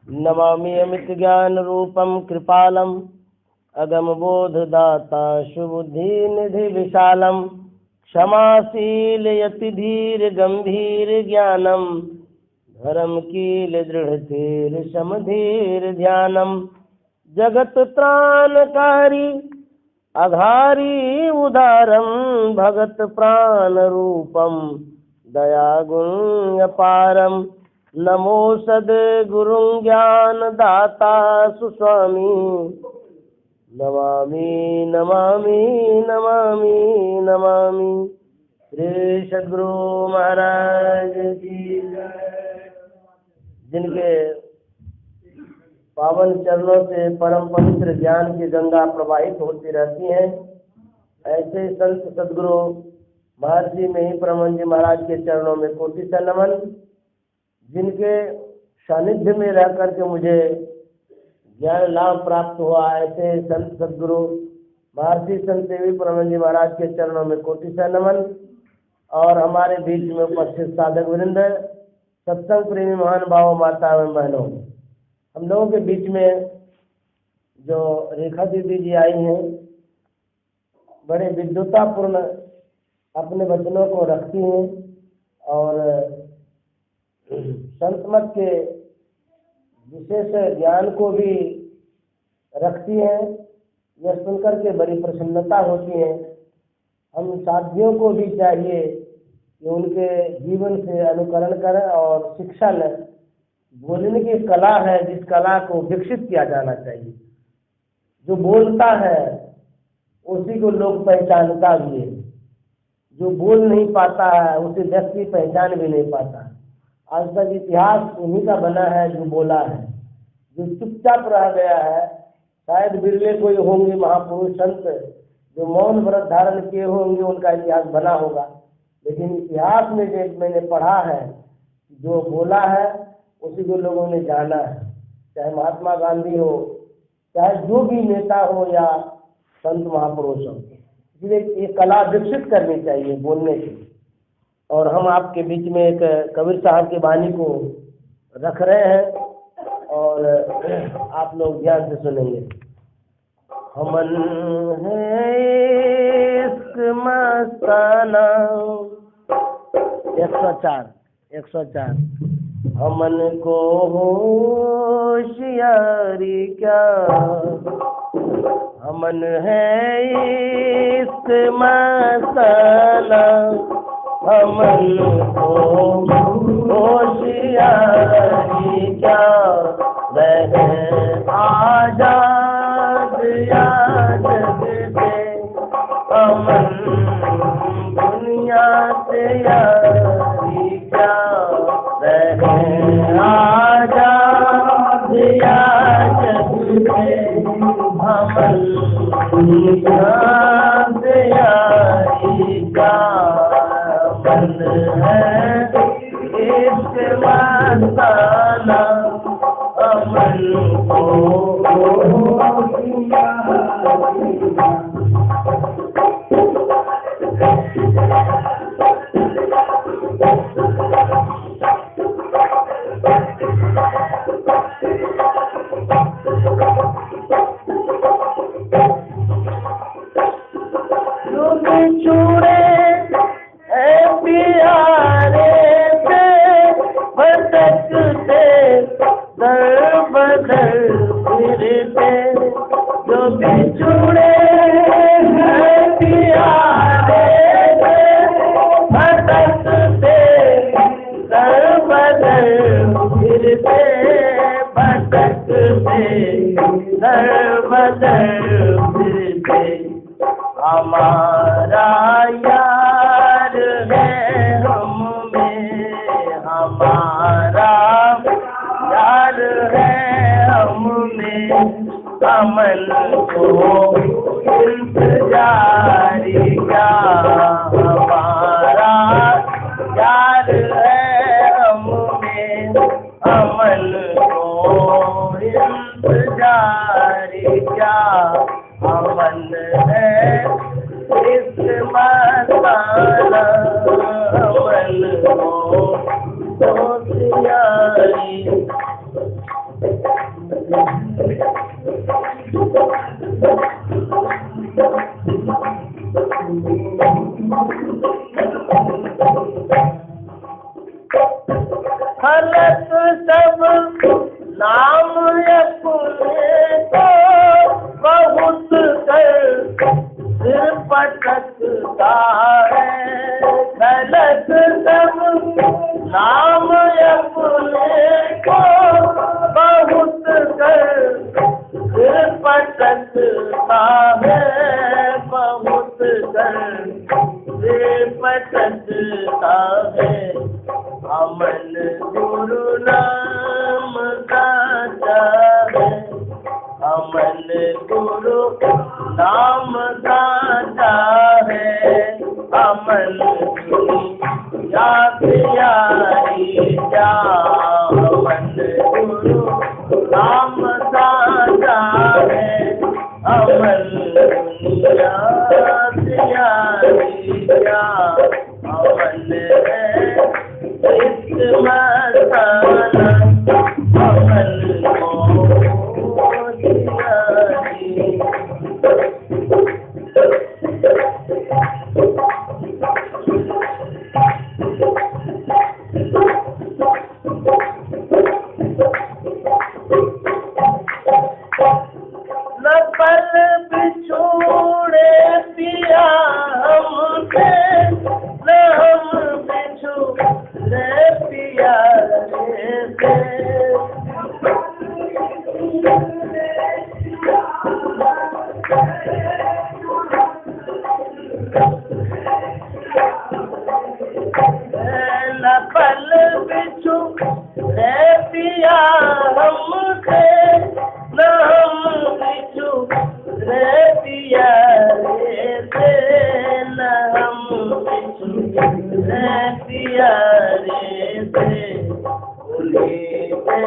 नमामि अमित ज्ञान रूपम कृपालम अगम बोध दाता सुबुद्धि निधि विशालम क्षमाशील यति धीर गंभीर ज्ञानम धर्म कील दृढ़ धीर समधीर ध्यानम जगत त्राणकारी आधारी उदारम भगत प्राण रूपम दया गुण अपारम नमो सद्गुरु ज्ञान दाता सुस्वामी नमामि नमामि नमामि नमामि। श्री सद्गुरु महाराज की जय। जिनके पावन चरणों से परम पवित्र ज्ञान की गंगा प्रवाहित होती रहती है, ऐसे संत सद्गुरु महर्षि में परम जी महाराज के चरणों में कोटि सा नमन। जिनके सानिध्य में रह करके मुझे ज्ञान लाभ प्राप्त हुआ, ऐसे संत सद्गुरु महर्षि संत देवी परम जी महाराज के चरणों में कोटि सा नमन। और हमारे बीच में उपस्थित साधक वृंद, सत्संग प्रेमी महान भाव माता एवं बहनों, हम लोगों के बीच में जो रेखा दीदी जी आई हैं, बड़े विद्वतापूर्ण अपने वचनों को रखती हैं और संत मत के विशेष ज्ञान को भी रखती हैं। यह सुनकर के बड़ी प्रसन्नता होती है। हम साथियों को भी चाहिए कि उनके जीवन से अनुकरण करें और शिक्षा लें। बोलने की कला है, जिस कला को विकसित किया जाना चाहिए। जो बोलता है उसी को लोग पहचानता भी है, जो बोल नहीं पाता है उसे व्यक्ति पहचान भी नहीं पाता। आज तक इतिहास उन्हीं का बना है जो बोला है। जो चुपचाप रह गया है, शायद बिरले कोई होंगे महापुरुष संत जो मौन व्रत धारण किए होंगे, उनका इतिहास बना होगा। लेकिन इतिहास में जो मैंने पढ़ा है, जो बोला है उसी को लोगों ने जाना है। चाहे महात्मा गांधी हो, चाहे जो भी नेता हो या संत महापुरुष हो, इसलिए ये कला विकसित करनी चाहिए बोलने की। और हम आपके बीच में एक कबीर साहब की वाणी को रख रहे हैं और आप लोग ध्यान से सुनेंगे। हमन है इश्क मस्ताना 104 हमन को होशियारी क्या, हमन है इश्क मस्ताना हमन को होशियारी क्या, वह आजाद याद दे हमन दुनिया से यारी क्या, वह आजाद याद दे हमन दुनिया से यारी क्या, मन है इश्क मस्ताना अमन को छुड़े प्यारे से भटकते दर बदर फिरते, जो बिछुड़े प्यारे से भटकते दर बदर फिरते, भटकते दर बदर फिरते, हमारा यार है हम में, हमारा यार है हम में, अमन को इंतजारी क्या, हमारा यार है हम में, अमन को इंतजारी क्या, अमन है इस मस्ताना अमन हो होशियारी। सब नाम अपने को बहुत कर सिर पटकता है। गलत सब नाम अपने को बहुत कर सिर पटकता है, बहुत कर सिर पटकता है। अमन गुरु नाम गाता है, अमन गुरु नाम गाता है। अमन या प्यारी जा, अमन गुरु नाम गाता है। अमन दुनिया प्यारी जा, अमन है इस मसाला, अमन को दियारी। न पल बिछोड़े पिया हमसे, न हम बिछोड़े पिया से। न पल बिछोड़े पिया हमसे, न हम बिछोड़े पिया से। न हम बिछोड़े पिया से। उन्हीं से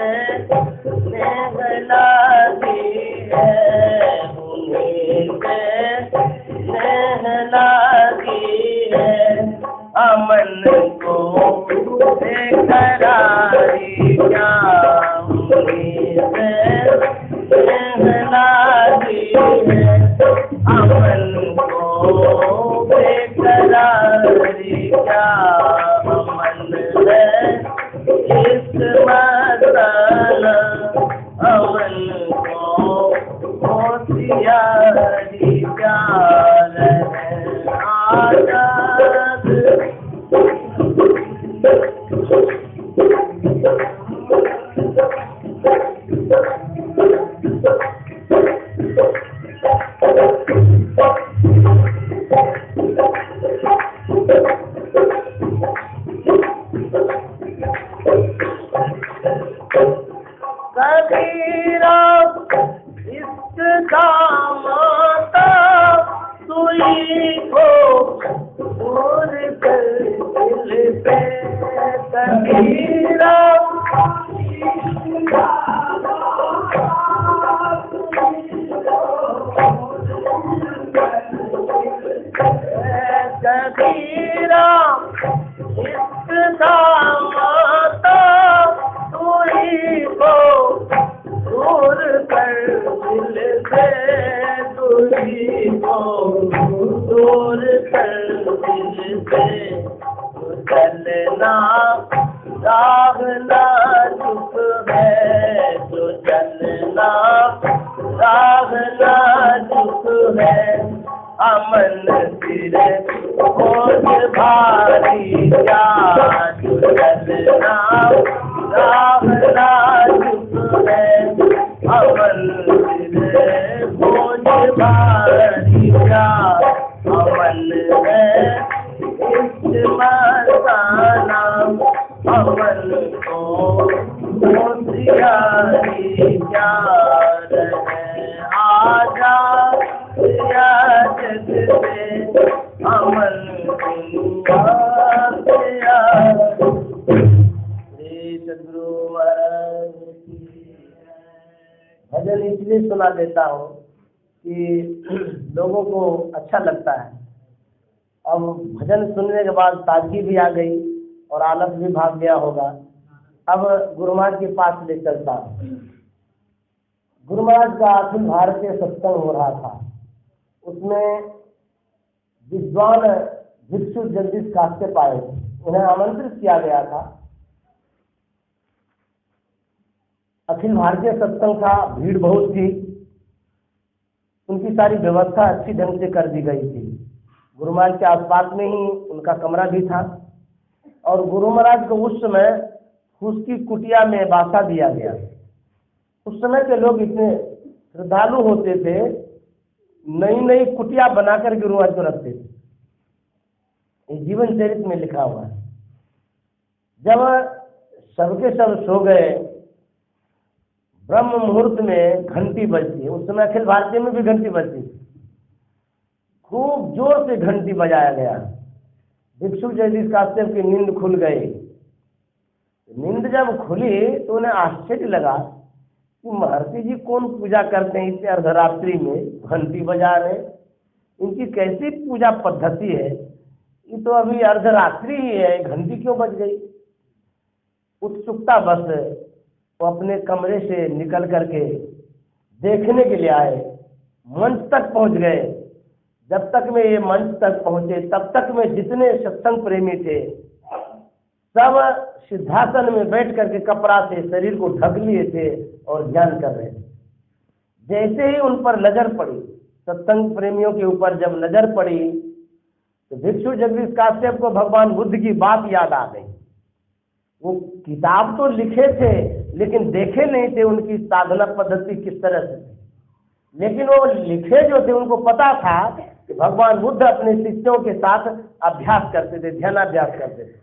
स्नेह लागी है, उन्हीं से स्नेह लागी है। अमन को बेकरारी क्या, उन्हीं से स्नेह लागी है। अमन को बेकरारी क्या, अमन है इस मसाला, अमन को होशियारी प्यार है आजाद। कबीरा इसका माता सुई को दूर कर दिल से। कबीरा कबीरा इसका माता सुई को दूर कर दिल से, तुझी को दूर कर दिल से। चलना राह नाजुक है, जो चलना राह नाजुक है। अमन सिर बोझ भारी क्या, जो चलना राह नाजुक है। अमन सिर बोझ भारी क्या, अमन है इस मसाला, अमन को होशियारी प्यार है आजाद। जग से अमन दुनिया प्यार। सद्गुरु महाराज भजन इसलिए सुना देता हूँ कि लोगों को अच्छा लगता है। अब भजन सुनने के बाद ताजगी भी आ गई और आलस भी भाग गया होगा। अब गुरु महाराज के पास ले चलता हूँ। गुरु महाराज का अखिल भारतीय सत्संग हो रहा था, उसमें विद्वान भिक्षु जगदीश काश्यप आए, उन्हें आमंत्रित किया गया था। अखिल भारतीय सत्संग था, भीड़ बहुत थी, उनकी सारी व्यवस्था अच्छी ढंग से कर दी गई थी। गुरु महाराज के आसपास में ही उनका कमरा भी था और गुरु महाराज को उस समय उसकी कुटिया में बासा दिया गया। उस समय के लोग इतने श्रद्धालु होते थे, नई नई कुटिया बनाकर गुरु महाराज को रखते थे। ये जीवन चरित्र में लिखा हुआ है। जब सबके सब सो गए, ब्रह्म मुहूर्त में घंटी बजती है। उस समय अखिल भारतीय में भी घंटी बजती थी, खूब जोर से घंटी बजाया गया। भिक्षु जगदीश काश्यप की नींद खुल गई। नींद जब खुली तो उन्हें आश्चर्य लगा कि महर्षि जी कौन पूजा करते हैं इतने अर्धरात्रि में, घंटी बजा रहे, इनकी कैसी पूजा पद्धति है, ये तो अभी अर्धरात्रि ही है, घंटी क्यों बज गई। उत्सुकता बस वो अपने कमरे से निकल करके देखने के लिए आए, मंच तक पहुंच गए। जब तक में ये मंच तक पहुंचे तब तक में जितने सत्संग प्रेमी थे सब सिद्धासन में बैठ करके कपड़ा से शरीर को ढक लिए थे और ध्यान कर रहे थे। जैसे ही उन पर नजर पड़ी, सत्संग प्रेमियों के ऊपर जब नजर पड़ी तो भिक्षु जगदीश काश्यप को भगवान बुद्ध की बात याद आ गई। वो किताब तो लिखे थे लेकिन देखे नहीं थे उनकी साधना पद्धति किस तरह से थी, लेकिन वो लिखे जो थे उनको पता था कि भगवान बुद्ध अपने शिष्यों के साथ अभ्यास करते थे, ध्यानाभ्यास करते थे।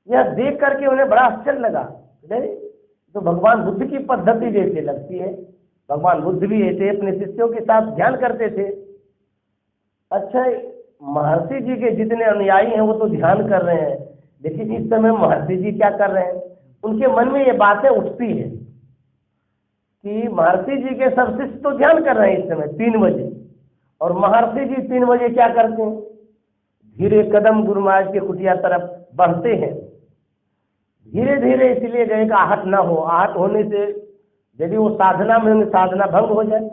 यह देख करके उन्हें बड़ा आश्चर्य लगा, तो भगवान बुद्ध की पद्धति जैसे लगती है। भगवान बुद्ध भी ऐसे अपने शिष्यों के साथ ध्यान करते थे। अच्छा, महर्षि जी के जितने अनुयायी हैं वो तो ध्यान कर रहे हैं, लेकिन इस समय महर्षि जी क्या कर रहे हैं। उनके मन में ये बातें उठती है कि महर्षि जी के सब शिष्य तो ध्यान कर रहे हैं इस समय 3 बजे, और महर्षि जी 3 बजे क्या करते हैं, धीरे कदम गुरु महाराज के कुटिया तरफ बढ़ते हैं। धीरे धीरे इसलिए गए कि आहट ना हो, आहट होने से यदि वो साधना में साधना भंग हो जाए।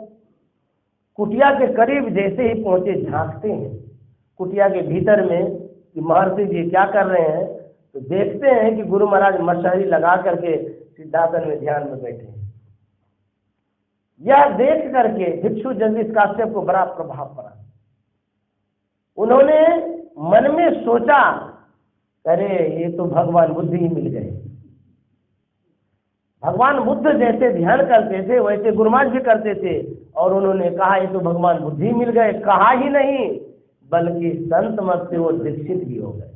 कुटिया के करीब जैसे ही पहुंचे झांकते हैं कुटिया के भीतर में कि महर्षि जी क्या कर रहे हैं, तो देखते हैं कि गुरु महाराज मशहरी लगा करके सिद्धासन में ध्यान में बैठे हैं। यह देख करके भिक्षु जगदीश काश्यप को बड़ा प्रभाव पड़ा। उन्होंने मन में सोचा, अरे ये तो भगवान बुद्ध ही मिल गए। भगवान बुद्ध जैसे ध्यान करते थे वैसे गुरु महाराज भी करते थे, और उन्होंने कहा ये तो भगवान बुद्ध ही मिल गए। कहा ही नहीं बल्कि संत मत से वो दीक्षित भी हो गए।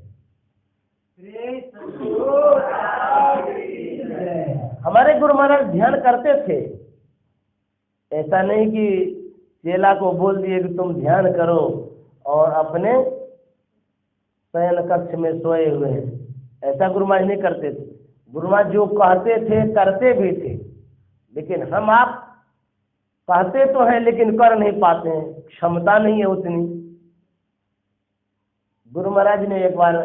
हमारे गुरु महाराज ध्यान करते थे, ऐसा नहीं कि चेला को बोल दिए कि तुम ध्यान करो और अपने शयन कक्ष में सोए हुए हैं। ऐसा गुरु महाराज नहीं करते थे। गुरु महाराज जो कहते थे करते भी थे, लेकिन हम आप कहते तो हैं लेकिन कर नहीं पाते हैं, क्षमता नहीं है उतनी। गुरु महाराज ने एक बार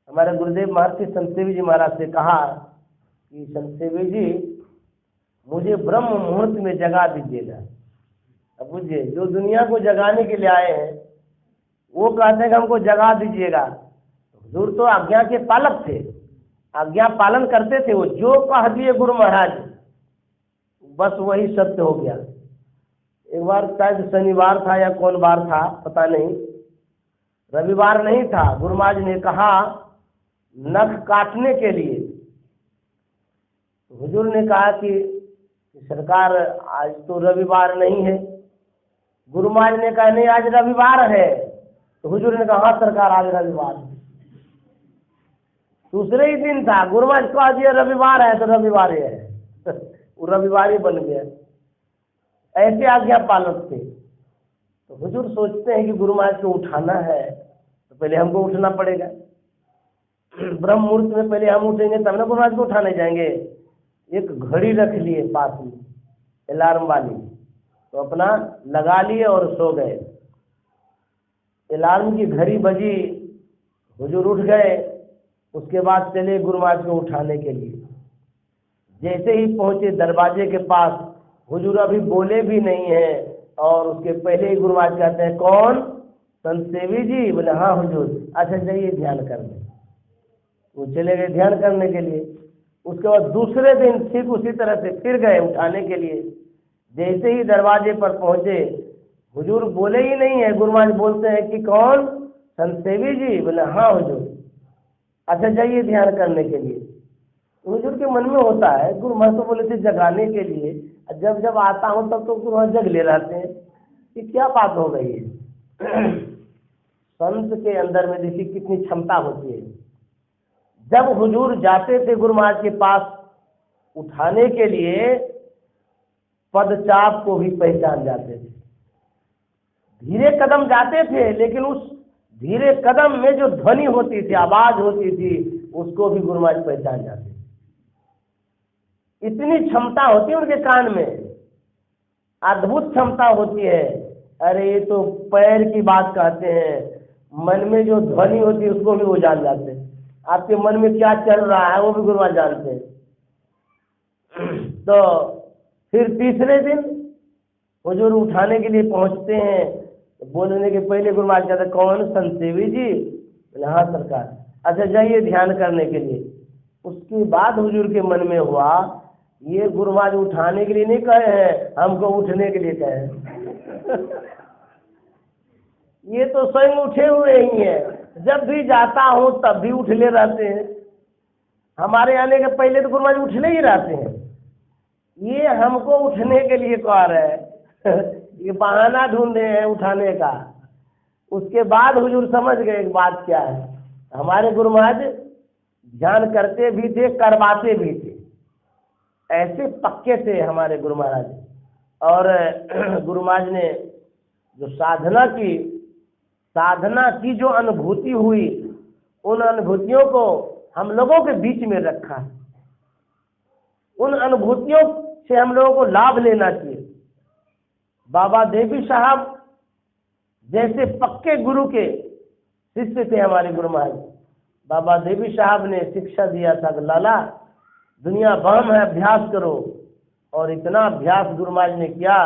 हमारे गुरुदेव महर्षि संतसेवी जी महाराज से कहा कि संतसेवी जी मुझे ब्रह्म मुहूर्त में जगा दीजिएगा। अब बुझिए, जो दुनिया को जगाने के लिए आए हैं वो कहते हैं कि हमको जगा दीजिएगा। हुजूर तो आज्ञा के पालक थे, आज्ञा पालन करते थे। वो जो कह दिए गुरु महाराज बस वही सत्य हो गया। एक बार शायद शनिवार था या कौन बार था पता नहीं, रविवार नहीं था। गुरु महाराज ने कहा नख काटने के लिए। हुजूर ने कहा कि सरकार आज तो रविवार नहीं है। गुरु महाराज ने कहा नहीं आज रविवार है। तो हुजूर ने कहा हाँ सरकार आज रविवार है। दूसरे ही दिन था, गुरु महाराज कहा दिया रविवार है तो रविवार ही है। वो रविवार ही बन गया। ऐसे आज्ञा पालक थे। तो हुजूर सोचते हैं कि गुरु महाराज को उठाना है तो पहले हमको उठना पड़ेगा। ब्रह्म मुहूर्त में पहले हम उठेंगे तब ना गुरु महाराज को उठाने जाएंगे। एक घड़ी रख लिए पास में अलार्म वाली, तो अपना लगा लिए और सो गए। अलार्म की घड़ी बजी, हुजूर उठ गए। उसके बाद चले गुरु महाराज को उठाने के लिए। जैसे ही पहुंचे दरवाजे के पास, हुजूर अभी बोले भी नहीं है और उसके पहले ही गुरु महाराज कहते हैं कौन, संतसेवी जी। बोले हाँ हुजूर। अच्छा जाइए ध्यान करने। वो चले गए ध्यान करने के लिए। उसके बाद दूसरे दिन ठीक उसी तरह से फिर गए उठाने के लिए। जैसे ही दरवाजे पर पहुंचे, हुजूर बोले ही नहीं है। गुरु महाराज बोलते हैं कि कौन? संत सेवी जी। बोले हाँ हुजूर। अच्छा जाइए ध्यान करने के लिए। हुजूर के मन में होता है, गुरु महाराज तो बोले थे जगाने के लिए, जब जब आता हूँ तब तो गुरु महाराज जग ले रहते हैं, ये क्या बात हो गई है। संत के अंदर में देखिए कितनी क्षमता होती है। जब हुजूर जाते थे गुरु महाराज के पास उठाने के लिए, पदचाप को भी पहचान जाते थे। धीरे कदम जाते थे, लेकिन उस धीरे कदम में जो ध्वनि होती थी, आवाज होती थी, उसको भी गुरु महाराज पहचान जाते थे। इतनी क्षमता होती है उनके कान में, अद्भुत क्षमता होती है। अरे ये तो पैर की बात कहते हैं, मन में जो ध्वनि होती है उसको भी वो जान जाते हैं। आपके मन में क्या चल रहा है वो भी गुरु महाराज जानते हैं। तो फिर तीसरे दिन हुजूर उठाने के लिए पहुंचते हैं, तो बोलने के पहले गुरु महाराज कहते कौन? संत सेवी जी। बोले हाँ सरकार। अच्छा जाइए ध्यान करने के लिए। उसके बाद हुजूर के मन में हुआ, ये गुरु महाराज उठाने के लिए नहीं कहे हैं, हमको उठने के लिए कहे हैं। ये तो स्वयं उठे हुए ही हैं, जब भी जाता हूँ तब भी उठले रहते हैं। हमारे आने के पहले तो गुरु महाराज उठले ही रहते हैं, ये हमको उठने के लिए कह रहे हैं। ये बहाना ढूंढे हैं उठाने का। उसके बाद हुजूर समझ गए एक बात क्या है, हमारे गुरु महाराज ध्यान करते भी थे, करवाते भी थे, ऐसे पक्के थे हमारे गुरु महाराज। और गुरु महाराज ने जो साधना की जो अनुभूति हुई, उन अनुभूतियों को हम लोगों के बीच में रखा। उन अनुभूतियों से हम लोगों को लाभ लेना चाहिए। बाबा देवी साहब जैसे पक्के गुरु के शिष्य थे हमारे गुरु महाराज। बाबा देवी साहब ने शिक्षा दिया था कि लाला दुनिया बहम है, अभ्यास करो। और इतना अभ्यास गुरु महाराज ने किया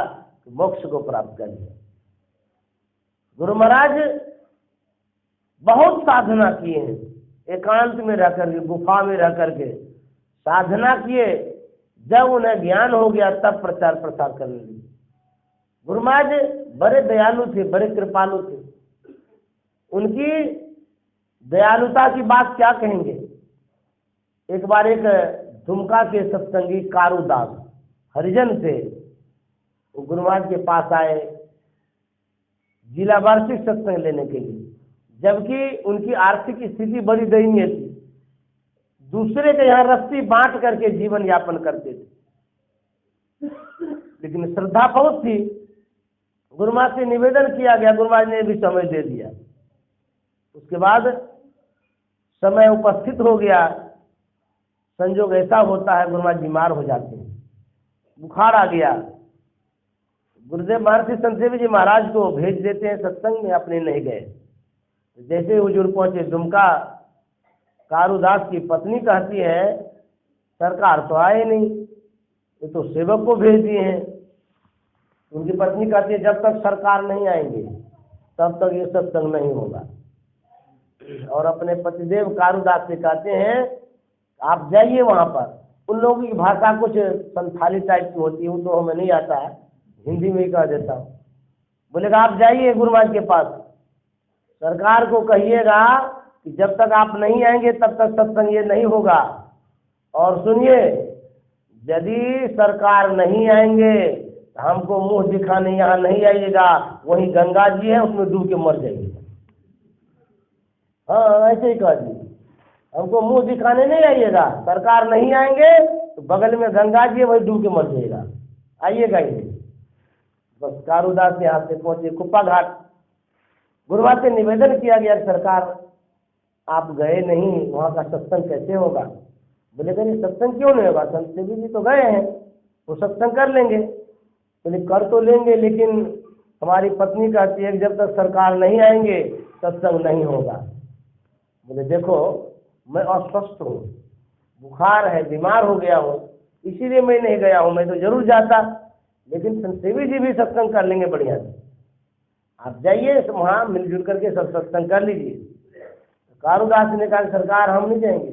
कि मोक्ष को प्राप्त कर लिया। गुरु महाराज बहुत साधना किए हैं, एकांत में रह करके, गुफा में रह करके साधना किए। जब उन्हें ज्ञान हो गया तब प्रचार प्रसार करने लगे। गुरु महाराज बड़े दयालु थे, बड़े कृपालु थे। उनकी दयालुता की बात क्या कहेंगे। एक बार एक दुमका के सत्संगी कारूदास हरिजन थे, वो गुरु महाराज के पास आए जिला वार्षिक सत्संग लेने के लिए, जबकि उनकी आर्थिक स्थिति बड़ी दयनीय थी। दूसरे के यहाँ रस्सी बांट करके जीवन यापन करते थे, लेकिन श्रद्धा बहुत थी। गुरु महाराज से निवेदन किया गया, गुरु महाराज ने भी समय दे दिया। उसके बाद समय उपस्थित हो गया, संजोग ऐसा होता है गुरु महाराज बीमार हो जाते हैं, बुखार आ गया। गुरुदेव महर्षि संत सेवी जी महाराज को भेज देते हैं सत्संग में, अपने नहीं गए। जैसे हुजूर पहुंचे दुमका, कारूदास की पत्नी कहती है सरकार तो आए नहीं, ये तो सेवक को भेज दिए हैं। उनकी पत्नी कहती है जब तक सरकार नहीं आएंगे तब तक ये सत्संग नहीं होगा। और अपने पतिदेव कारूदास से कहते हैं आप जाइए वहाँ पर। उन लोगों की भाषा कुछ संथाली टाइप की होती है, वो तो हमें नहीं आता है, हिंदी में ही कह देता हूँ। बोलेगा आप जाइए गुरु महाराज के पास, सरकार को कहिएगा कि जब तक आप नहीं आएंगे तब तक सत्संग ये नहीं होगा। और सुनिए, यदि सरकार नहीं आएंगे तो हमको मुंह दिखाने यहाँ नहीं आइएगा, वहीं गंगा जी है उसमें डूब के मर जाइए। हाँ ऐसे ही कह दी, हमको मुंह दिखाने नहीं आइएगा, सरकार नहीं आएंगे तो बगल में गंगा जी है वहीं डूब के मर जाइएगा, आइएगा ही नहीं। बस कारूदास यहाँ से पहुंचे कुप्पा घाट। गुरु महाराज से निवेदन किया गया सरकार आप गए नहीं, वहाँ का सत्संग कैसे होगा। बोले कहीं सत्संग क्यों नहीं होगा, संत सेवी जी तो गए हैं, वो सत्संग कर लेंगे। बोले कर तो लेंगे, लेकिन हमारी पत्नी कहती है कि जब तक सरकार नहीं आएंगे सत्संग नहीं होगा। बोले देखो मैं अस्वस्थ हूँ, बुखार है, बीमार हो गया हूँ, इसीलिए मैं नहीं गया हूँ, मैं तो जरूर जाता, लेकिन संत सेवी जी भी सत्संग कर लेंगे बढ़िया से, आप जाइए वहाँ मिलजुल करके सब सत्संग कर लीजिए। कारूदास ने कहा सरकार हम नहीं जाएंगे,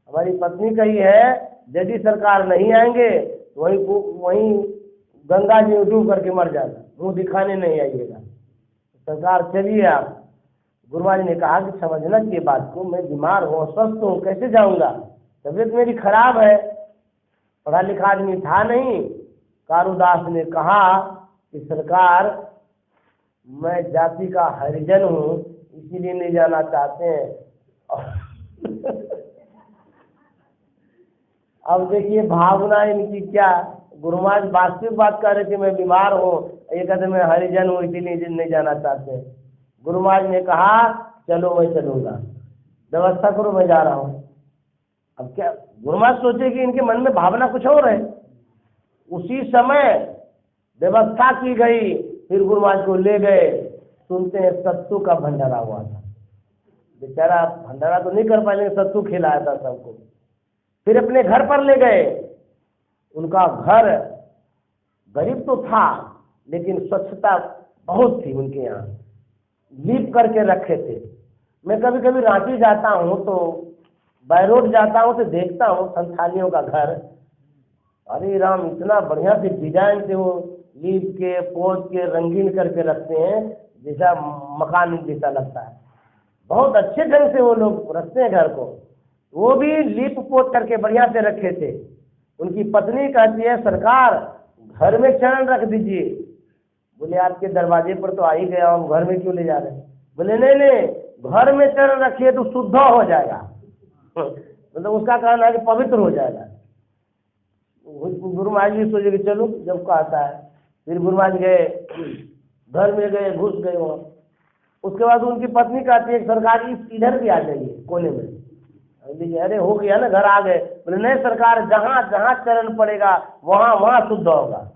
हमारी पत्नी कही है यदि सरकार नहीं आएंगे तो वहीं गंगा जी में डूब करके मर जाना, मुंह दिखाने नहीं आइएगा। सरकार चलिए आप। गुरु महाराज ने कहा कि समझना चाहिए बात को, मैं बीमार हूँ, अस्वस्थ हूँ, कैसे जाऊँगा, तबीयत मेरी खराब है। पढ़ा लिखा आदमी था नहीं। कारूदास ने कहा कि सरकार मैं जाति का हरिजन हूँ, इसीलिए नहीं जाना चाहते हैं। अब देखिए भावना इनकी क्या। गुरु महाराज वास्तविक बात कर रहे थे, मैं बीमार हूँ, ये कहते मैं हरिजन हूँ इसीलिए नहीं जाना चाहते। गुरु महाराज ने कहा चलो मैं चलूँगा, व्यवस्था करो मैं जा रहा हूँ। अब क्या गुरु महाराज सोचे कि इनके मन में भावना कुछ और है। उसी समय व्यवस्था की गई, फिर गुरु महाराज को ले गए। सुनते हैं सत्तू का भंडारा हुआ था। बेचारा भंडारा तो नहीं कर पाए लेकिन सत्तू खिलाया था सबको। फिर अपने घर पर ले गए। उनका घर गरीब तो था लेकिन स्वच्छता बहुत थी उनके यहाँ, लीप करके रखे थे। मैं कभी कभी रांची जाता हूँ तो बाय रोड जाता हूँ तो देखता हूँ संथालियों का घर, अरे राम इतना बढ़िया से डिजाइन से वो लीप के पोत के रंगीन करके रखते हैं, जैसा मकान जैसा लगता है। बहुत अच्छे ढंग से वो लोग रखते हैं घर को। वो भी लीप पोत करके बढ़िया से रखे थे। उनकी पत्नी कहती है सरकार घर में चरण रख दीजिए। बोले आपके दरवाजे पर तो आ ही गया, हम घर में क्यों ले जा रहे हैं? बोले नहीं नहीं, घर में चरण रखिए तो शुद्ध हो जाएगा। मतलब उसका कहना है कि पवित्र हो जाएगा। गुरु महाराज जी सोचे कि चलो जब कहता है। फिर गुरु महाराज गए, घर में गए, घुस गए वहाँ। उसके बाद उनकी पत्नी कहती है सरकार इधर भी आ जाइए कोने में। अरे हो गया ना, घर आ गए। बोले नहीं सरकार, जहाँ जहाँ चरण पड़ेगा वहाँ वहाँ शुद्ध होगा।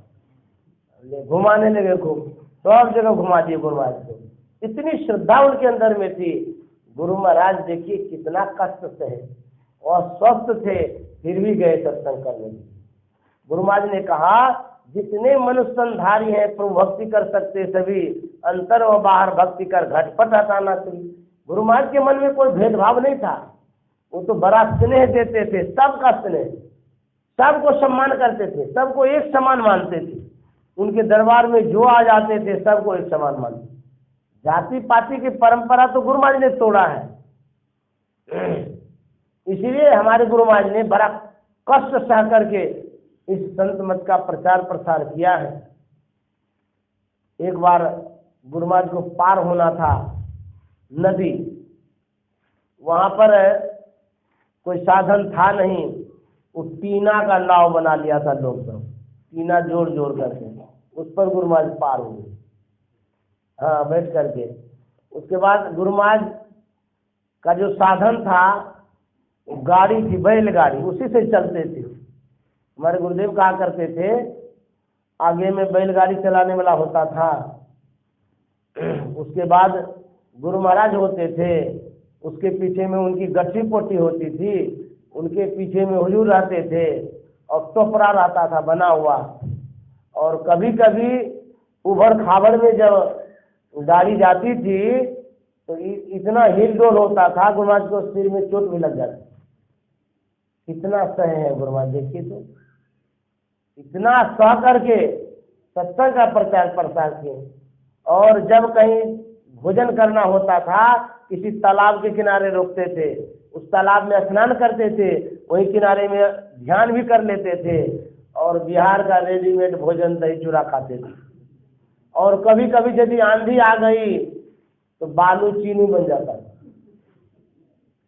घुमाने लगे खूब, सब जगह घुमा दिए गुरु महाराज को। इतनी श्रद्धा उनके अंदर में थी। गुरु महाराज देखिए कितना कष्ट सहे और स्वस्थ थे, फिर भी गए सत्संग करने। गुरु महाराज ने कहा जितने मनुष्यधारी हैं प्रभु भक्ति कर सकते सभी, अंतर और बाहर भक्ति कर घटपट हटाना चाहिए। गुरु महाराज के मन में कोई भेदभाव नहीं था। वो तो बड़ा स्नेह देते थे, सबका स्नेह, सबको सम्मान करते थे, सबको एक समान मानते थे। उनके दरबार में जो आ जाते थे सबको एक समान मानते। जाति पाति की परंपरा तो गुरु महाराज ने तोड़ा है। इसीलिए हमारे गुरु महाराज ने बड़ा कष्ट सह करके इस संत मत का प्रचार प्रसार किया है। एक बार गुरु महाराज को पार होना था नदी, वहां पर कोई साधन था नहीं। वो टीना का नाव बना लिया था लोग सब, टीना जोड़ जोड़ करके उस पर गुरु महाराज पार हुए, हाँ बैठ करके। उसके बाद गुरु महाराज का जो साधन था गाड़ी थी, बैलगाड़ी, उसी से चलते थे। हमारे गुरुदेव कहा करते थे आगे में बैलगाड़ी चलाने वाला होता था, उसके बाद गुरु महाराज होते थे, उसके पीछे में उनकी गट्ठी पोटी होती थी, उनके पीछे में हुजूर रहते थे और टोपरा रहता था बना हुआ। और कभी कभी उभर खाबड़ में जब गाड़ी जाती थी तो इतना हिल डोल होता था गुरु महाराज को सिर में चोट भी लग जाती। कितना सहे है गुरु महाराज, देखिए तो इतना सह करके सत्संग का प्रचार प्रसार किए। और जब कहीं भोजन करना होता था किसी तालाब के किनारे रोकते थे, उस तालाब में स्नान करते थे, वही किनारे में ध्यान भी कर लेते थे और बिहार का रेडीमेड भोजन दही चूड़ा खाते थे। और कभी कभी यदि आंधी आ गई तो बालू चीनी बन जाता था।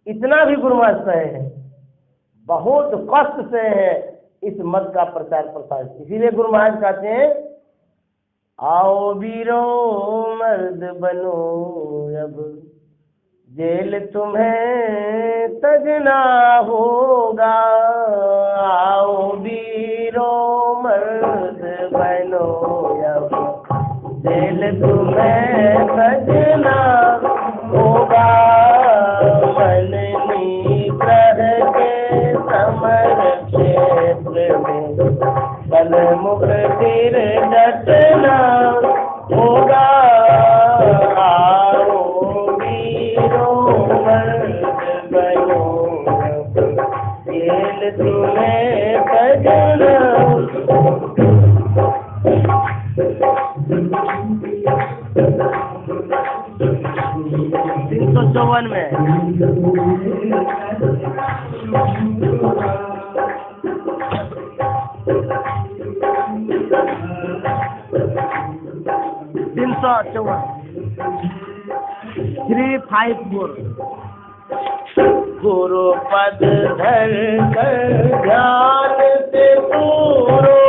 इतना भी गुरु महाराज सहे हैं, बहुत कष्ट से है इस मत का प्रचार प्रसार। इसीलिए गुरु महाराज कहते हैं आओ वीरो मर्द बनो अब, जेल तुम्हें तजना होगा। आओ वीरो मर्द बनो अब, जेल तुम्हें तजना होगा। मननी ग्रह के समर क्षेत्र में बल मुक्तिर डटना होगा। आओ वीरो मर्द बनो, जेल तुम्हें 354 गुरु पद धर कर ध्यान से पूरो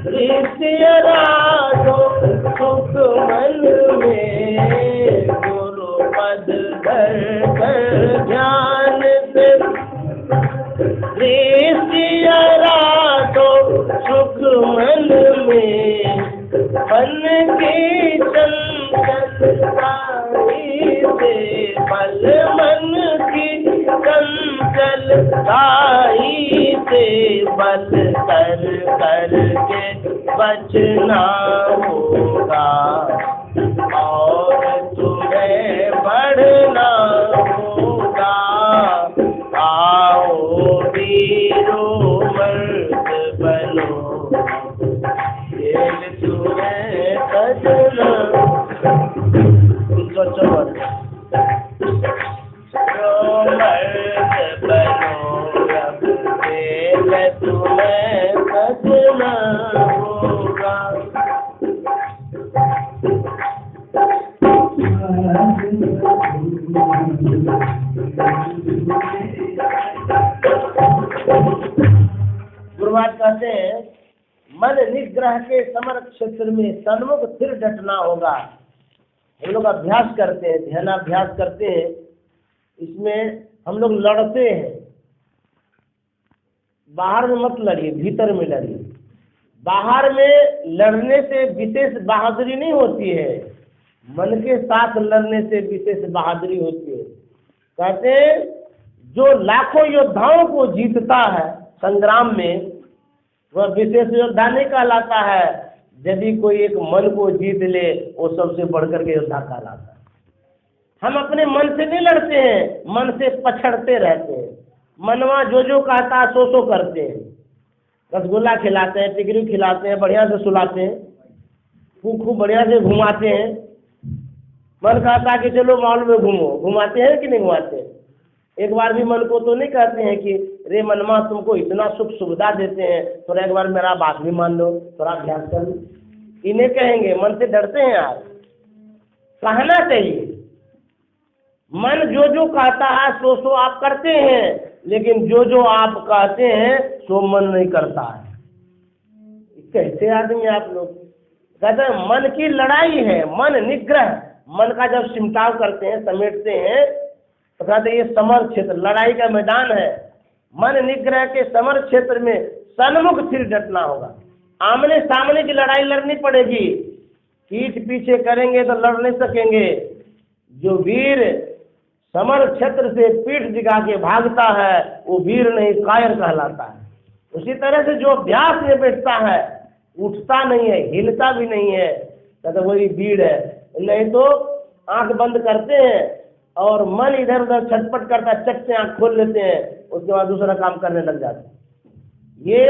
ऋषि राजो सुख मन में। गुरु पद धर कर ध्यान से ऋषि राजो सुख मन में। मन की चंचलताई से बल मन की चंचलताई से बल कर कर के बचना होगा और तुम्हें बढ़ना होगा। आओ वीरों मर्द बनो खेल तुम्हें सजना। मर्द बनो अब खेल तुम्हें सजना होगा। गुरुवार कहते हैं मन निग्रह के समर क्षेत्र में सन्मुख स्थिर डटना होगा। हम लोग अभ्यास करते हैं, ध्यानाभ्यास करते हैं, इसमें हम लोग लड़ते हैं। बाहर में मत लड़िए, भीतर में लड़िए। बाहर में लड़ने से विशेष बहादुरी नहीं होती है, मन के साथ लड़ने से विशेष बहादुरी होती है। कहते हैं जो लाखों योद्धाओं को जीतता है संग्राम में, वह विशेष योद्धा नहीं कहलाता है। यदि कोई एक मन को जीत ले, वो सबसे बढ़कर के योद्धा कहलाता है। हम अपने मन से नहीं लड़ते हैं, मन से पछड़ते रहते हैं। मनवा जो कहता है सो करते हैं। रसगुल्ला खिलाते हैं, टिकरी खिलाते हैं, बढ़िया से सुलाते हैं, खूब बढ़िया से घुमाते हैं। मन कहता है कि चलो मॉल में घूमो, घुमाते हैं कि नहीं घुमाते हैं? एक बार भी मन को तो नहीं कहते हैं कि रे मनमा तुमको इतना सुख सुविधा देते हैं, थोड़ा एक बार मेरा बात भी मान लो, थोड़ा अभ्यास कर लो। इन्हें कहेंगे, मन से डरते हैं आप। कहना चाहिए, मन जो कहता है सो आप करते हैं, लेकिन जो आप कहते हैं सो मन नहीं करता है। कैसे आदमी आप लोग? कहते हैं मन की लड़ाई है, मन निग्रह। मन का जब सिमटाव करते हैं, समेटते हैं, तो कहते हैं ये समर क्षेत्र, लड़ाई का मैदान है। मन निग्रह के समर क्षेत्र में सन्मुख स्थिर डटना होगा। आमने सामने की लड़ाई लड़नी पड़ेगी, पीठ पीछे करेंगे तो लड़ नहीं सकेंगे। जो वीर समर क्षेत्र से पीठ दिखा के भागता है वो वीर नहीं, कायर कहलाता है। उसी तरह से जो अभ्यास में बैठता है, उठता नहीं है, हिलता भी नहीं है, तो वही वीर है। नहीं तो आंख बंद करते हैं और मन इधर उधर छटपट करता है, चट से आंख खोल लेते हैं, उसके बाद दूसरा काम करने लग जाते हैं। ये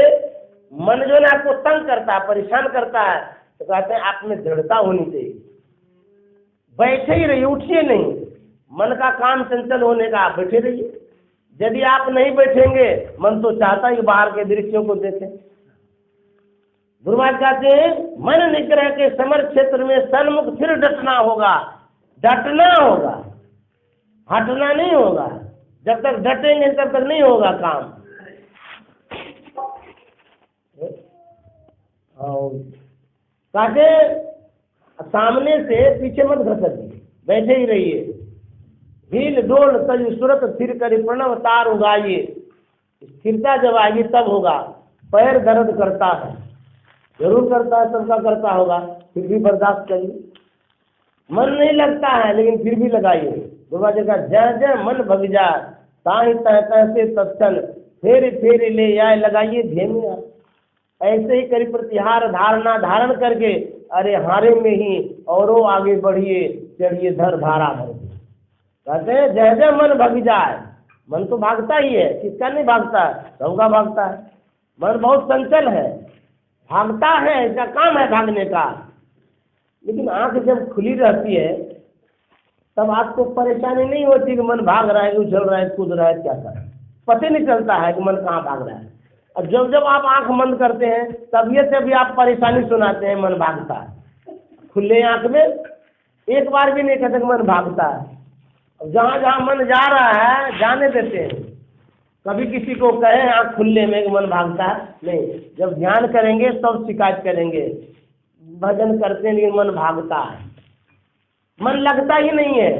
मन जो है आपको तंग करता है, परेशान करता है, तो कहते हैं आप में दृढ़ता होनी चाहिए। बैठे ही रहिए, उठिए नहीं। मन का काम चंचल होने का, आप बैठे रहिए। यदि आप नहीं बैठेंगे, मन तो चाहता है बाहर के दृश्यों को देखें। गुरुवार कहते हैं मन निग्रह के समर क्षेत्र में सन्मुख स्थिर डटना होगा। डटना होगा, हटना नहीं होगा। जब तक डटेंगे तब तक नहीं होगा काम। कहते सामने से पीछे मत घसटिए, बैठे ही रहिए। हिल डोल तज सूरत स्थिर करी प्रणव तार उगाइए। स्थिरता जब आएगी तब होगा। पैर दर्द करता है, जरूर करता है, सबका करता होगा, फिर भी बर्दाश्त करिए। मन नहीं लगता है लेकिन फिर भी लगाइए। दुर्गा जी का जय जय मन भग जाए, ताहि तह तैसे तत्क्षण फेरी फेरी ले आए लगाइए धेमिया। ऐसे ही करी प्रतिहार धारणा धारण करके, अरे हारे में ही औरों आगे बढ़िए, चढ़िए धर धारा भर। कहते हैं जय जय मन भग जाए। मन तो भागता ही है, किसका नहीं भागता है? सबका भागता है। मन बहुत चंचल है, भागता है, इसका काम है भागने का। लेकिन आंख जब खुली रहती है तब आपको परेशानी नहीं होती कि मन भाग रहा है, उछल रहा है, कूद रहा है, क्या कर रहा है। पता नहीं चलता है कि मन कहाँ भाग रहा है। और जब जब आप आंख बंद करते हैं तबीयत से भी आप परेशानी सुनाते हैं, मन भागता है। खुले आंख में एक बार भी नहीं कहते कि मन भागता है। जहाँ जहाँ मन जा रहा है जाने देते हैं। कभी किसी को कहें आंख खुलने में मन भागता है नहीं। जब ध्यान करेंगे तब शिकायत करेंगे, भजन करते हैं लेकिन मन भागता है, मन लगता ही नहीं है।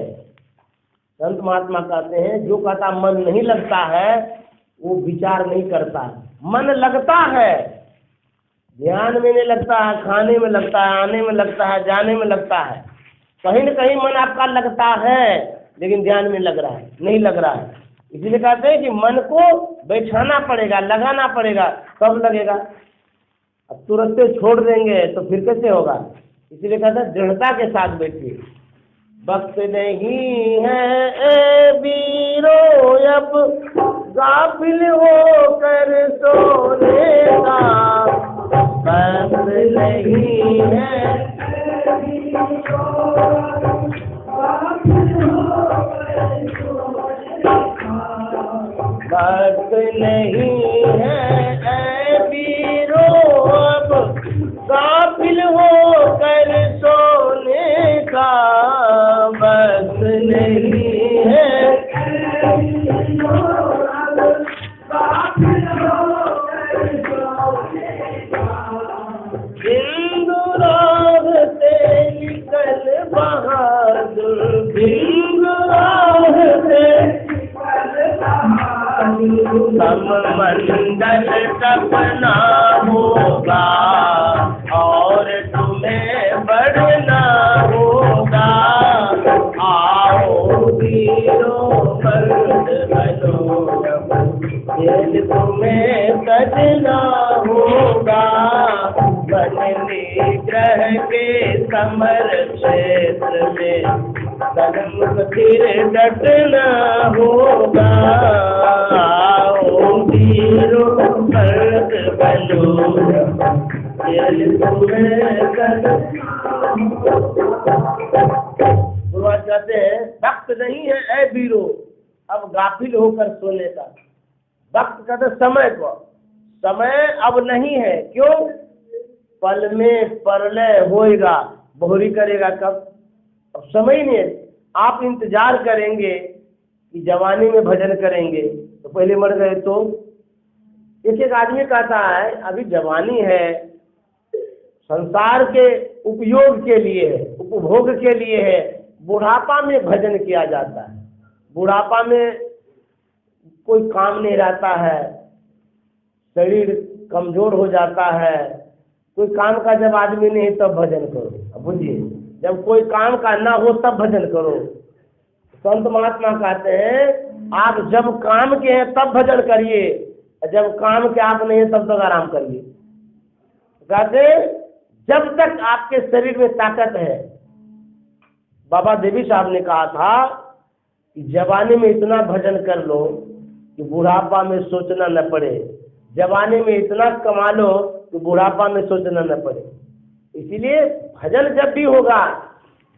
संत महात्मा कहते हैं जो कहता मन नहीं लगता है वो विचार नहीं करता। मन लगता है, ध्यान में नहीं लगता है, खाने में लगता है, आने में लगता है, जाने में लगता है। कहीं न कहीं मन आपका लगता है लेकिन ध्यान में लग रहा है नहीं लग रहा है। इसीलिए कहते हैं कि मन को बैठाना पड़ेगा, लगाना पड़ेगा, तब लगेगा। अब तुरंत छोड़ देंगे तो फिर कैसे होगा। इसीलिए कहते हैं दृढ़ता के साथ बैठिए। वक्त नहीं है ए वीरो अब गाफिल हो कर सोने का, वक्त नहीं है वक्त नहीं है ए वीरो अब गाफिल हो कर सोने का, वक्त नहीं है हिंदू राह से निकल बहादुर, हिंदू राह से सब मंडल टपना होगा और तुम्हें बढ़ना होगा। आओ वीरों मर्द बनो, खेल तुम्हें सजना होगा। बनने ग्रह के समर क्षेत्र में सनम फिर डटना होगा। आओ वीरों मर्द बनो, खेल तुम्हें सजना। गुरुवार कहते हैं वक्त नहीं है ऐ वीरो अब गाफिल होकर सोने का। वक्त कहते समय को, समय अब नहीं है। क्यों? पल में परलय होएगा, बहुरी करेगा कब? अब समय नहीं है। आप इंतजार करेंगे कि जवानी में भजन करेंगे तो पहले मर गए तो। एक एक आदमी कहता है अभी जवानी है, संसार के उपयोग के लिए है, उपभोग के लिए है। बुढ़ापा में भजन किया जाता है। बुढ़ापा में कोई काम नहीं रहता है, शरीर कमजोर हो जाता है। कोई काम का जब आदमी नहीं तब भजन करो। अब बुझिए, जब कोई काम का ना हो तब भजन करो। संत महात्मा कहते हैं आप जब काम के हैं तब भजन करिए, जब काम के आप नहीं है तब तक आराम करिए। कहते जब तक आपके शरीर में ताकत है। बाबा देवी साहब ने कहा था कि जवानी में इतना भजन कर लो कि बुढ़ापा में सोचना न पड़े। जवानी में इतना कमा लो कि बुढ़ापा में सोचना न पड़े। इसीलिए भजन जब भी होगा,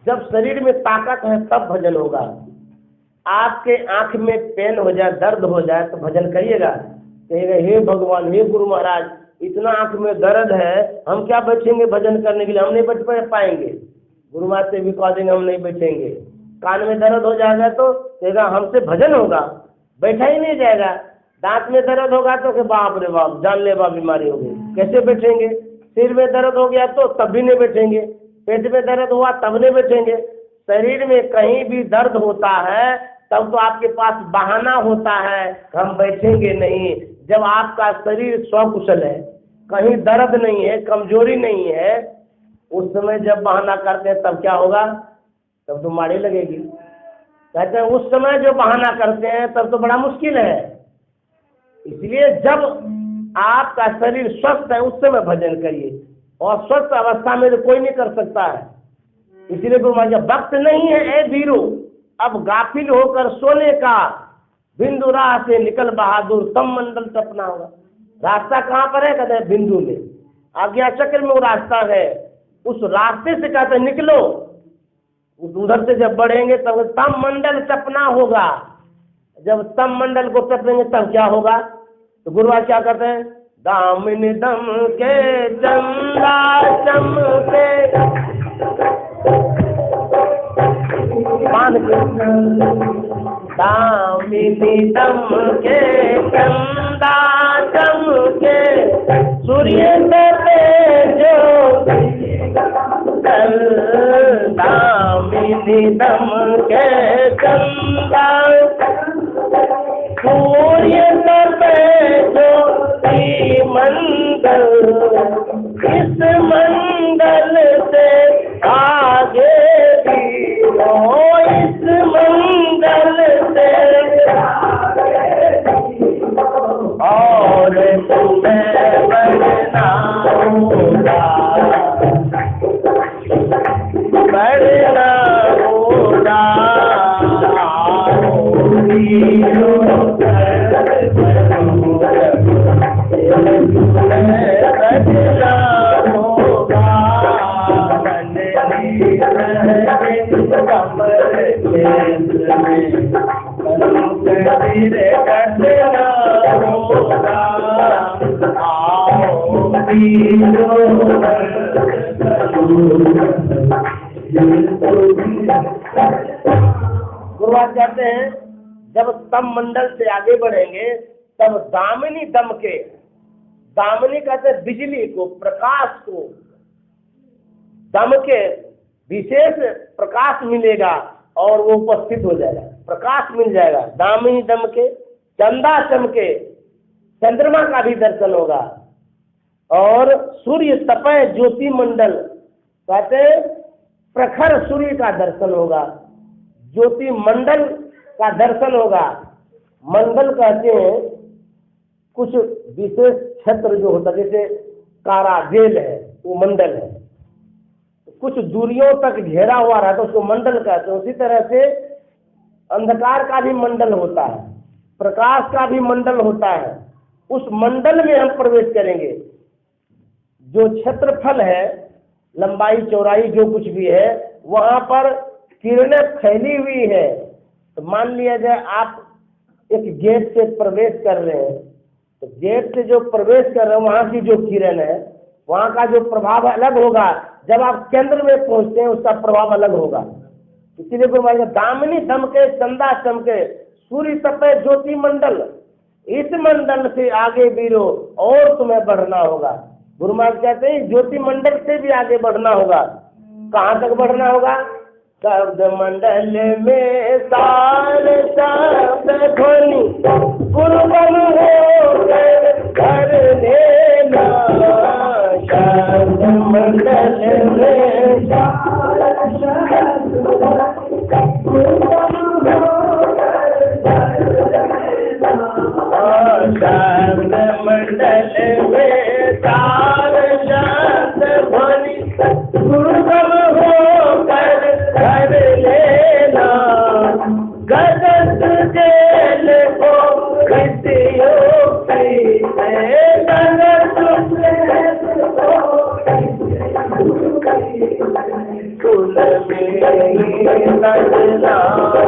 जब शरीर में ताकत है तब भजन होगा। आपके आंख में पेन हो जाए, दर्द हो जाए तो भजन करिएगा, कहिएगा हे भगवान, हे गुरु महाराज, इतना आंख में दर्द है, हम क्या बैठेंगे भजन करने के लिए? हम नहीं बैठ पाएंगे। गुरु महाराज से भी कह देंगे हम नहीं बैठेंगे। कान में दर्द हो जाएगा तो कहेगा हमसे भजन होगा, बैठा ही नहीं जाएगा। दांत में दर्द होगा तो कि बाप रे बाप, जानलेवा बीमारी हो गई, कैसे बैठेंगे? सिर में दर्द हो गया तो तब भी नहीं बैठेंगे। पेट में दर्द हुआ तब नहीं बैठेंगे। शरीर में कहीं भी दर्द होता है तब तो आपके पास बहाना होता है, हम बैठेंगे नहीं। जब आपका शरीर स्वकुशल है, कहीं दर्द नहीं है, कमजोरी नहीं है, उस समय जब बहाना करते हैं तब क्या होगा? तब तो मारी लगेगी। कहते हैं उस समय जो बहाना करते हैं तब तो बड़ा मुश्किल है। इसलिए जब आपका शरीर स्वस्थ है उस समय भजन करिए, और स्वस्थ अवस्था में तो कोई नहीं कर सकता है। इसीलिए गुरु महाराज वक्त नहीं है ए वीरो अब गाफिल होकर सोने का, बिंदु राह से निकल बहादुर तम मंडल टपना होगा। रास्ता कहाँ पर है? कहते हैं बिंदु में, आज्ञा चक्र में वो रास्ता है। उस रास्ते से कहते निकलो, उधर से जब बढ़ेंगे तब तम मंडल टपना होगा। जब तम मंडल को टपेंगे तब क्या होगा? तो गुरुवार क्या करते हैं? दामिनी दम के चंदा चमके, मान के दामिनी दम के चंदा चमके, सूर्य से जो दामिनी दम के चंदा, सूर्य जो मंडल, इस मंडल से आगे भी हो, इस मंडल से और तुम्हें बढ़ना होगा, बढ़ना होगा, गुरुवार कहते हैं जब तम मंडल से आगे बढ़ेंगे तब दामिनी दम के, दामिनी कहते हैं बिजली को, प्रकाश को, दम के विशेष प्रकाश मिलेगा और वो उपस्थित हो जाएगा, प्रकाश मिल जाएगा। दामिनी दम के चंदा चमके, चंद्रमा का भी दर्शन होगा, और सूर्य तपय ज्योति मंडल कहते प्रखर सूर्य का दर्शन होगा, ज्योति मंडल का दर्शन होगा। मंडल कहते हैं कुछ विशेष क्षेत्र जो होता है, जैसे कारागेल है वो मंडल है, कुछ दूरियों तक घेरा हुआ रहता है उसको मंडल कहते हैं। उसी तरह से अंधकार का भी मंडल होता है, प्रकाश का भी मंडल होता है। उस मंडल में हम प्रवेश करेंगे। जो क्षेत्रफल है, लंबाई चौड़ाई जो कुछ भी है, वहाँ पर किरणें फैली हुई है। तो मान लिया जाए आप एक गेट से प्रवेश कर रहे हैं, तो गेट से जो प्रवेश कर रहे हैं वहाँ की जो किरण है, वहाँ का जो प्रभाव अलग होगा। जब आप केंद्र में पहुँचते हैं उसका प्रभाव अलग होगा। इसीलिए गुरु महाराज दामिनी दम के चंदा चमके, सूर्य तपे ज्योति मंडल, इस मंडल से आगे बीरो और तुम्हें बढ़ना होगा। गुरु महाराज कहते हैं ज्योति मंडल से भी आगे बढ़ना होगा। कहाँ तक बढ़ना होगा? शब्द मंडल में सार शब्द ध्वनि गुरुबन हो कर लेना। शब्द मंडल में सार शब्द गुरुबन शब्द मंडल में सार शब्द ध्वनि गुरुबन हो कर लेना। गदस जेल को कृतियोक्ति से, गदस जेल को कुल में बदला होगा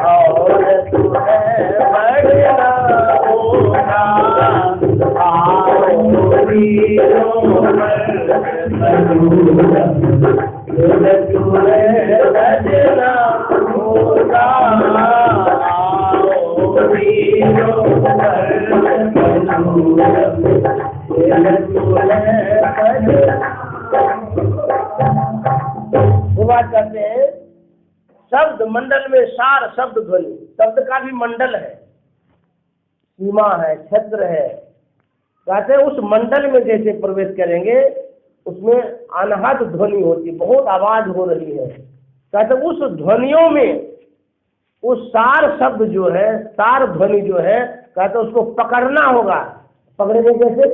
और तुम्हें बढ़ना होगा। आओ वीरों बदला होगा, आओ वीरों बात करते हैं। शब्द मंडल में सार शब्द ध्वनि, शब्द का भी मंडल है, सीमा है, क्षेत्र है। कहते हैं उस मंडल में जैसे प्रवेश करेंगे उसमें अनहद ध्वनि होती, बहुत आवाज हो रही है। कहते उस ध्वनियों में उस सार शब्द जो है, सार ध्वनि जो है, कहते उसको पकड़ना होगा। पकड़ेंगे कैसे?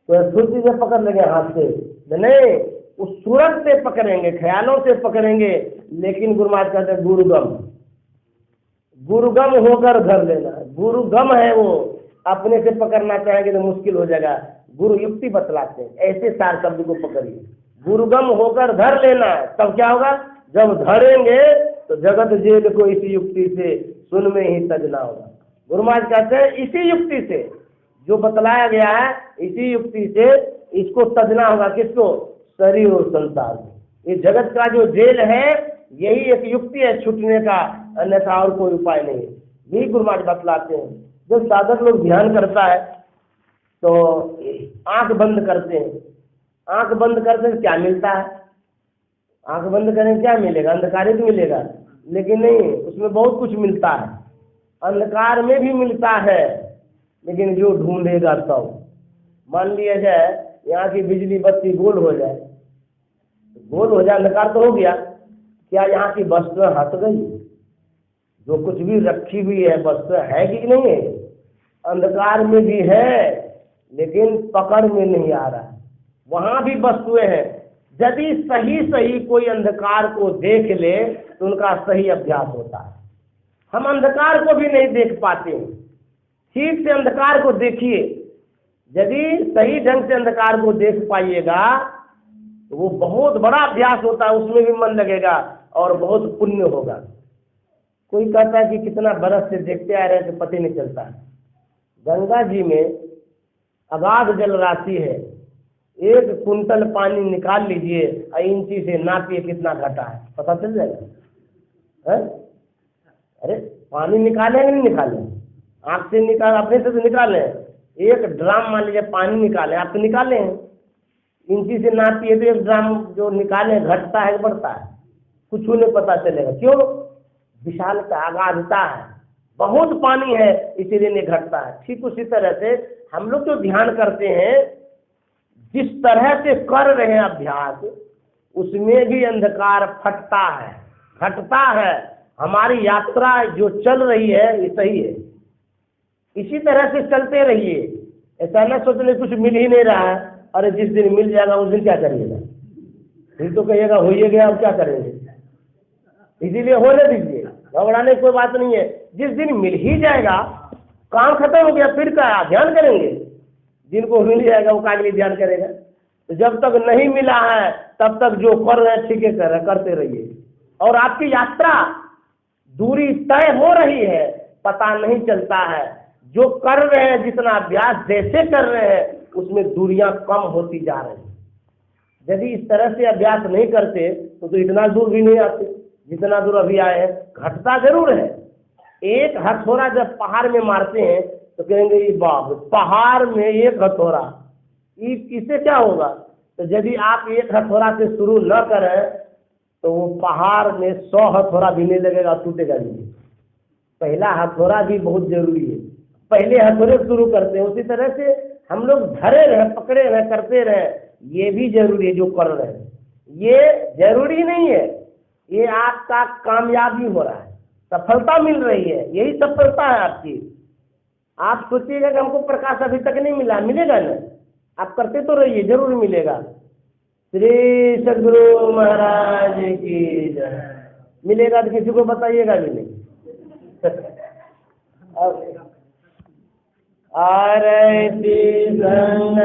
तो फुर्ती से पकड़ लेंगे हाथ से नहीं, उस सूरत से पकड़ेंगे, ख्यालों से पकड़ेंगे। लेकिन गुरु महाराज कहते हैं गुरुगम, गुरुगम होकर धर लेना। गुरुगम है वो, अपने से पकड़ना चाहेंगे तो मुश्किल हो जाएगा। गुरु युक्ति बतलाते हैं, ऐसे सार शब्द को पकड़िए, गुरुगम होकर धर लेना। तब क्या होगा? जब धरेंगे तो जगत जेल को इसी युक्ति से सुन में ही सजना होगा। गुरु महाराज कहते हैं इसी युक्ति से जो बतलाया गया है इसी युक्ति से इसको तजना होगा। किसको? शरीर और संसार को। ये जगत का जो जेल है यही एक युक्ति है छूटने का, अन्यथा और कोई उपाय नहीं है। यही गुरु महाराज बतलाते हैं। जब साधक लोग ध्यान करता है तो आंख बंद करते हैं। आंख बंद करते क्या मिलता है? आंख बंद करें क्या मिलेगा? अंधकार ही तो मिलेगा। लेकिन नहीं, उसमें बहुत कुछ मिलता है। अंधकार में भी मिलता है, लेकिन जो ढूंढेगा तब। मान लिया जाए यहाँ की बिजली बत्ती गोल हो जाए, गोल हो जाए, अंधकार तो हो गया, क्या यहाँ की वस्तु हट गई? जो कुछ भी रखी हुई है वस्तु है कि नहीं है? अंधकार में भी है, लेकिन पकड़ में नहीं आ रहा। वहाँ भी वस्तुएं हैं। यदि सही सही कोई अंधकार को देख ले तो उनका सही अभ्यास होता है। हम अंधकार को भी नहीं देख पाते। ठीक से अंधकार को देखिए। यदि सही ढंग से अंधकार को देख पाइएगा तो वो बहुत बड़ा अभ्यास होता है, उसमें भी मन लगेगा और बहुत पुण्य होगा। कोई कहता है कि कितना बरस से देखते आ रहे हैं तो पता नहीं चलता है। गंगा जी में अगाध जल राशि है। 1 कुंटल पानी निकाल लीजिए और इंची से नापिए कितना घटा है, पता चल जाएगा। अरे पानी निकाले नहीं निकाले? आँख से निकाल, अपने से तो निकाले। 1 ड्राम मान लीजिए पानी निकाले, आप तो निकाले हैं। इंची से नापिए तो 1 ड्राम जो निकाले घटता है बढ़ता है? कुछ नहीं पता चलेगा। क्यों? विशालता, अगाधता है, बहुत पानी है, इसीलिए नहीं घटता है। ठीक उसी तरह से हम लोग जो ध्यान करते हैं, जिस तरह से कर रहे हैं अभ्यास, उसमें भी अंधकार फटता है, घटता है। हमारी यात्रा जो चल रही है ये सही है। इसी तरह से चलते रहिए। ऐसा न सोचने कुछ मिल ही नहीं रहा है, अरे जिस दिन मिल जाएगा उस दिन क्या करिएगा? फिर तो कहिएगा हो ही गया, अब क्या करेंगे? इसीलिए होने दीजिए, घबराने की कोई बात नहीं है। जिस दिन मिल ही जाएगा, काम खत्म हो गया, फिर क्या ध्यान करेंगे? जिनको मिल जाएगा वो काहे के लिए ध्यान करेगा? तो जब तक नहीं मिला है तब तक जो कर रहे हैं ठीक है कर रहे, करते रहिए। और आपकी यात्रा दूरी तय हो रही है, पता नहीं चलता है। जो कर रहे हैं, जितना अभ्यास जैसे कर रहे हैं, उसमें दूरियां कम होती जा रही हैं। यदि इस तरह से अभ्यास नहीं करते तो इतना दूर भी नहीं आते जितना दूर अभी आए हैं। घटता जरूर है। एक हथौड़ा जब पहाड़ में मारते हैं तो कहेंगे ये बाप, पहाड़ में 1 हथौड़ा, इससे क्या होगा? तो यदि आप 1 हथौड़ा से शुरू न करें तो वो पहाड़ में 100 हथौड़ा भी नहीं लगेगा, टूटेगा नहीं। पहला हथौड़ा भी बहुत जरूरी है। पहले हथौड़े शुरू करते हैं, उसी तरह से हम लोग धरे रहे, पकड़े रहे, करते रहे, ये भी जरूरी है। जो कर रहे हैं ये जरूरी नहीं है, ये आपका कामयाबी हो रहा है, सफलता मिल रही है, यही सफलता है आपकी। आप सोचिएगा कि हमको प्रकाश अभी तक नहीं मिला, मिलेगा ना? आप करते तो रहिए, जरूर मिलेगा। श्री सद्गुरु महाराज की जय। मिलेगा तो किसी को बताइएगा भी नहीं। आरती संग